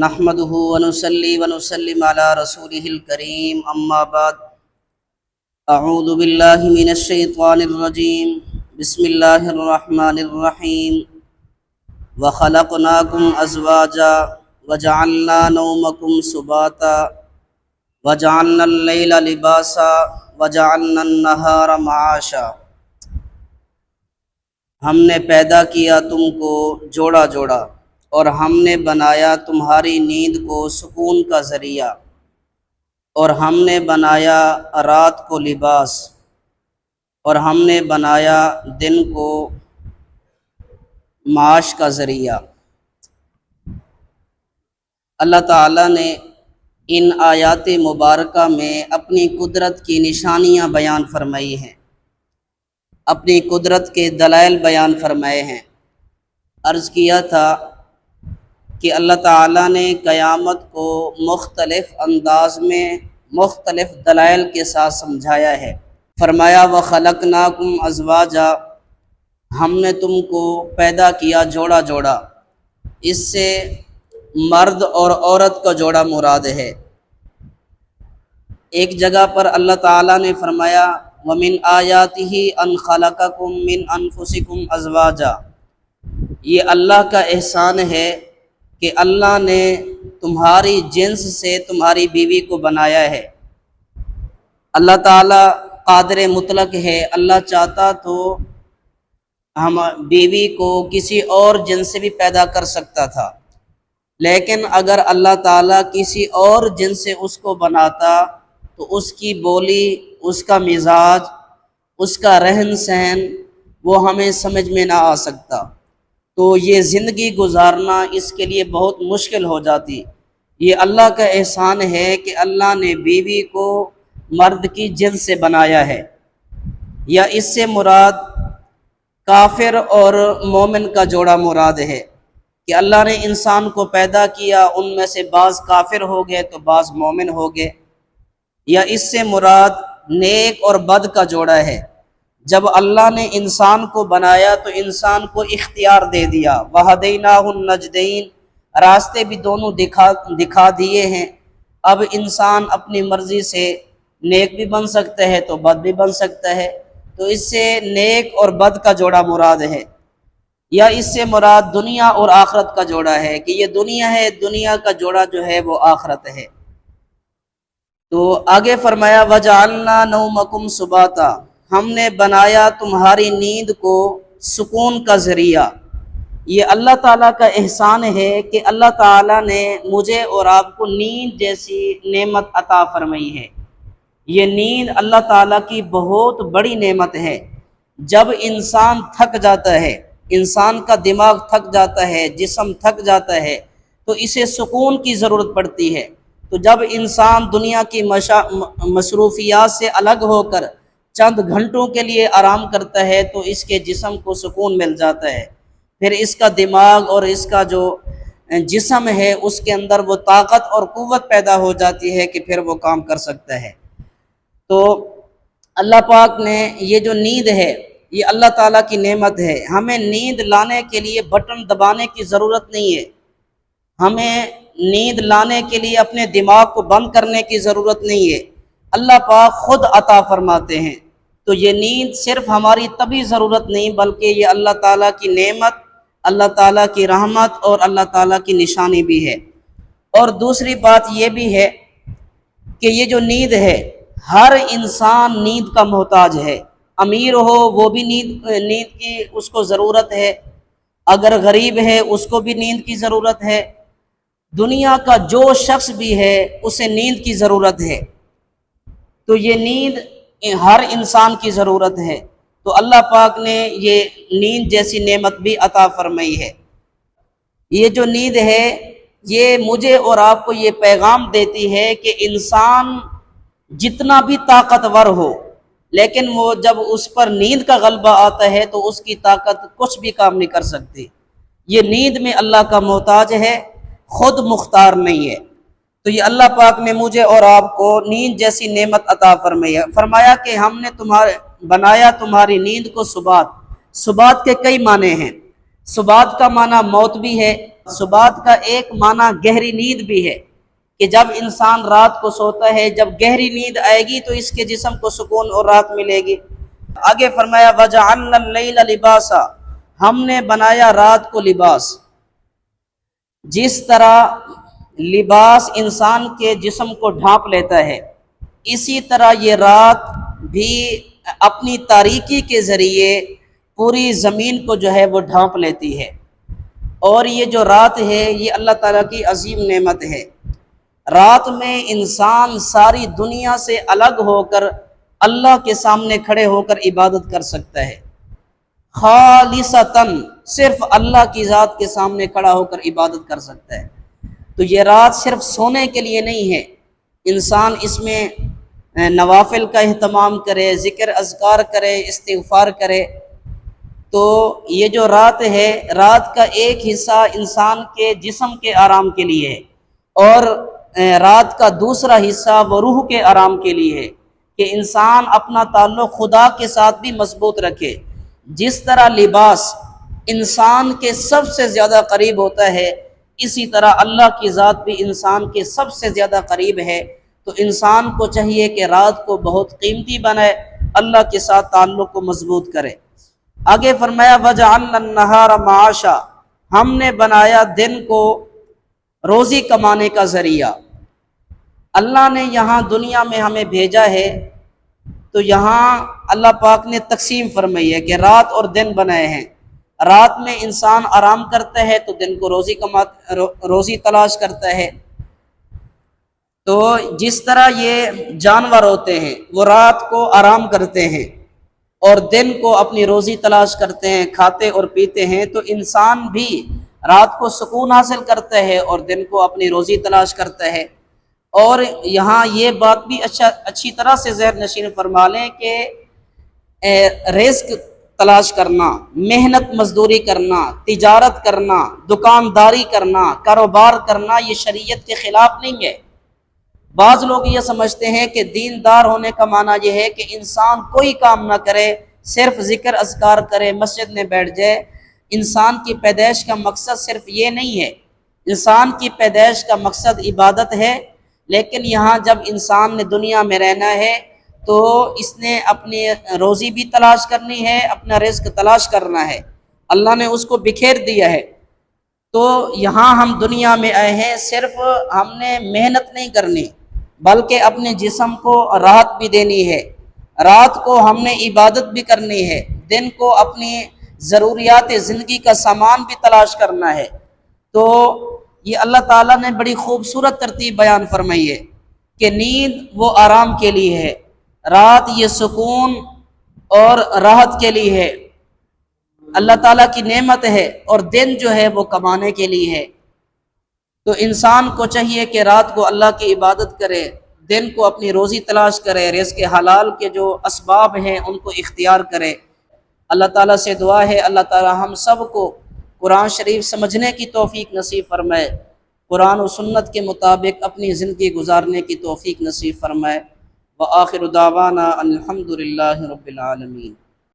نحمده ونصلي ونسلم على رسوله الكريم اما بعد اعوذ باللہ من الشیطان الرجیم بسم اللہ الرحمن الرحیم وخلقناکم ازواجا وجعلنا نومکم سباتا وجعلنا اللیل لباسا وجعلنا النہار معاشا۔ ہم نے پیدا کیا تم کو جوڑا جوڑا اور ہم نے بنایا تمہاری نیند کو سکون کا ذریعہ، اور ہم نے بنایا رات کو لباس، اور ہم نے بنایا دن کو معاش کا ذریعہ۔ اللہ تعالیٰ نے ان آیات مبارکہ میں اپنی قدرت کی نشانیاں بیان فرمائی ہیں، اپنی قدرت کے دلائل بیان فرمائے ہیں۔ عرض کیا تھا کہ اللہ تعالیٰ نے قیامت کو مختلف انداز میں مختلف دلائل کے ساتھ سمجھایا ہے۔ فرمایا وَخَلَقْنَاكُمْ أَزْوَاجًا، ہم نے تم کو پیدا کیا جوڑا جوڑا، اس سے مرد اور عورت کا جوڑا مراد ہے۔ ایک جگہ پر اللہ تعالیٰ نے فرمایا وَمِنْ آيَاتِهِ أَنْ خَلَقَكُمْ مِنْ أَنفُسِكُمْ أَزْوَاجًا، یہ اللہ کا احسان ہے کہ اللہ نے تمہاری جنس سے تمہاری بیوی کو بنایا ہے۔ اللہ تعالیٰ قادر مطلق ہے، اللہ چاہتا تو ہم بیوی کو کسی اور جنس سے بھی پیدا کر سکتا تھا، لیکن اگر اللہ تعالیٰ کسی اور جنس سے اس کو بناتا تو اس کی بولی، اس کا مزاج، اس کا رہن سہن وہ ہمیں سمجھ میں نہ آ سکتا، تو یہ زندگی گزارنا اس کے لیے بہت مشکل ہو جاتی۔ یہ اللہ کا احسان ہے کہ اللہ نے بیوی کو مرد کی جنس سے بنایا ہے، یا اس سے مراد کافر اور مومن کا جوڑا مراد ہے کہ اللہ نے انسان کو پیدا کیا، ان میں سے بعض کافر ہو گئے تو بعض مومن ہو گئے، یا اس سے مراد نیک اور بد کا جوڑا ہے۔ جب اللہ نے انسان کو بنایا تو انسان کو اختیار دے دیا، وَهَدَيْنَاهُ النَّجْدَيْنِ، راستے بھی دونوں دکھا دیے ہیں۔ اب انسان اپنی مرضی سے نیک بھی بن سکتا ہے تو بد بھی بن سکتا ہے، تو اس سے نیک اور بد کا جوڑا مراد ہے، یا اس سے مراد دنیا اور آخرت کا جوڑا ہے کہ یہ دنیا ہے، دنیا کا جوڑا جو ہے وہ آخرت ہے۔ تو آگے فرمایا وَجَعَلْنَا نَوْمَكُمْ سُبَاتًا، ہم نے بنایا تمہاری نیند کو سکون کا ذریعہ۔ یہ اللہ تعالیٰ کا احسان ہے کہ اللہ تعالیٰ نے مجھے اور آپ کو نیند جیسی نعمت عطا فرمائی ہے۔ یہ نیند اللہ تعالیٰ کی بہت بڑی نعمت ہے۔ جب انسان تھک جاتا ہے، انسان کا دماغ تھک جاتا ہے، جسم تھک جاتا ہے، تو اسے سکون کی ضرورت پڑتی ہے۔ تو جب انسان دنیا کی مصروفیات سے الگ ہو کر چند گھنٹوں کے لیے آرام کرتا ہے تو اس کے جسم کو سکون مل جاتا ہے، پھر اس کا دماغ اور اس کا جو جسم ہے اس کے اندر وہ طاقت اور قوت پیدا ہو جاتی ہے کہ پھر وہ کام کر سکتا ہے۔ تو اللہ پاک نے یہ جو نیند ہے یہ اللہ تعالیٰ کی نعمت ہے۔ ہمیں نیند لانے کے لیے بٹن دبانے کی ضرورت نہیں ہے، ہمیں نیند لانے کے لیے اپنے دماغ کو بند کرنے کی ضرورت نہیں ہے، اللہ پاک خود عطا فرماتے ہیں۔ تو یہ نیند صرف ہماری طبی ضرورت نہیں بلکہ یہ اللہ تعالیٰ کی نعمت، اللہ تعالیٰ کی رحمت اور اللہ تعالیٰ کی نشانی بھی ہے۔ اور دوسری بات یہ بھی ہے کہ یہ جو نیند ہے ہر انسان نیند کا محتاج ہے، امیر ہو وہ بھی نیند کی اس کو ضرورت ہے، اگر غریب ہے اس کو بھی نیند کی ضرورت ہے، دنیا کا جو شخص بھی ہے اسے نیند کی ضرورت ہے۔ تو یہ نیند ہر انسان کی ضرورت ہے، تو اللہ پاک نے یہ نیند جیسی نعمت بھی عطا فرمائی ہے۔ یہ جو نیند ہے یہ مجھے اور آپ کو یہ پیغام دیتی ہے کہ انسان جتنا بھی طاقتور ہو لیکن وہ جب اس پر نیند کا غلبہ آتا ہے تو اس کی طاقت کچھ بھی کام نہیں کر سکتی۔ یہ نیند میں اللہ کا محتاج ہے، خود مختار نہیں ہے۔ تو یہ اللہ پاک نے مجھے اور آپ کو نیند جیسی نعمت عطا فرمائی ہے۔ فرمایا کہ ہم نے بنایا تمہاری نیند کو سبات۔ سبات کے کئی معنی ہیں۔ سبات کا معنی موت بھی ہے، سبات کا ایک معنی گہری نیند بھی ہے کہ جب انسان رات کو سوتا ہے، جب گہری نیند آئے گی تو اس کے جسم کو سکون اور راحت ملے گی۔ آگے فرمایا وَجَعَلْنَا اللَّيْلَ لِبَاسًا، ہم نے بنایا رات کو لباس۔ جس طرح لباس انسان کے جسم کو ڈھانپ لیتا ہے، اسی طرح یہ رات بھی اپنی تاریکی کے ذریعے پوری زمین کو جو ہے وہ ڈھانپ لیتی ہے۔ اور یہ جو رات ہے یہ اللہ تعالیٰ کی عظیم نعمت ہے۔ رات میں انسان ساری دنیا سے الگ ہو کر اللہ کے سامنے کھڑے ہو کر عبادت کر سکتا ہے، خالصتاً صرف اللہ کی ذات کے سامنے کھڑا ہو کر عبادت کر سکتا ہے۔ تو یہ رات صرف سونے کے لیے نہیں ہے، انسان اس میں نوافل کا اہتمام کرے، ذکر اذکار کرے، استغفار کرے۔ تو یہ جو رات ہے، رات کا ایک حصہ انسان کے جسم کے آرام کے لیے ہے، اور رات کا دوسرا حصہ وہ روح کے آرام کے لیے ہے کہ انسان اپنا تعلق خدا کے ساتھ بھی مضبوط رکھے۔ جس طرح لباس انسان کے سب سے زیادہ قریب ہوتا ہے، اسی طرح اللہ کی ذات بھی انسان کے سب سے زیادہ قریب ہے۔ تو انسان کو چاہیے کہ رات کو بہت قیمتی بنائے، اللہ کے ساتھ تعلق کو مضبوط کرے۔ آگے فرمایا وَجَعَلْنَا النَّهَارَ مَعَاشًا، ہم نے بنایا دن کو روزی کمانے کا ذریعہ۔ اللہ نے یہاں دنیا میں ہمیں بھیجا ہے تو یہاں اللہ پاک نے تقسیم فرمائی ہے کہ رات اور دن بنائے ہیں۔ رات میں انسان آرام کرتا ہے تو دن کو روزی تلاش کرتا ہے۔ تو جس طرح یہ جانور ہوتے ہیں وہ رات کو آرام کرتے ہیں اور دن کو اپنی روزی تلاش کرتے ہیں، کھاتے اور پیتے ہیں، تو انسان بھی رات کو سکون حاصل کرتا ہے اور دن کو اپنی روزی تلاش کرتا ہے۔ اور یہاں یہ بات بھی اچھی طرح سے ذہن نشین فرما لیں کہ رزق تلاش کرنا، محنت مزدوری کرنا، تجارت کرنا، دکانداری کرنا، کاروبار کرنا یہ شریعت کے خلاف نہیں ہے۔ بعض لوگ یہ سمجھتے ہیں کہ دیندار ہونے کا معنی یہ ہے کہ انسان کوئی کام نہ کرے، صرف ذکر اذکار کرے، مسجد میں بیٹھ جائے۔ انسان کی پیدائش کا مقصد صرف یہ نہیں ہے، انسان کی پیدائش کا مقصد عبادت ہے، لیکن یہاں جب انسان نے دنیا میں رہنا ہے تو اس نے اپنی روزی بھی تلاش کرنی ہے، اپنا رزق تلاش کرنا ہے، اللہ نے اس کو بکھیر دیا ہے۔ تو یہاں ہم دنیا میں آئے ہیں، صرف ہم نے محنت نہیں کرنی بلکہ اپنے جسم کو راحت بھی دینی ہے، رات کو ہم نے عبادت بھی کرنی ہے، دن کو اپنی ضروریات زندگی کا سامان بھی تلاش کرنا ہے۔ تو یہ اللہ تعالیٰ نے بڑی خوبصورت ترتیب بیان فرمائی ہے کہ نیند وہ آرام کے لیے ہے، رات یہ سکون اور راحت کے لیے ہے، اللہ تعالیٰ کی نعمت ہے، اور دن جو ہے وہ کمانے کے لیے ہے۔ تو انسان کو چاہیے کہ رات کو اللہ کی عبادت کرے، دن کو اپنی روزی تلاش کرے، رزق حلال کے جو اسباب ہیں ان کو اختیار کرے۔ اللہ تعالیٰ سے دعا ہے اللہ تعالیٰ ہم سب کو قرآن شریف سمجھنے کی توفیق نصیب فرمائے، قرآن و سنت کے مطابق اپنی زندگی گزارنے کی توفیق نصیب فرمائے۔ وآخر دعوانا الحمد للہ رب العالمین۔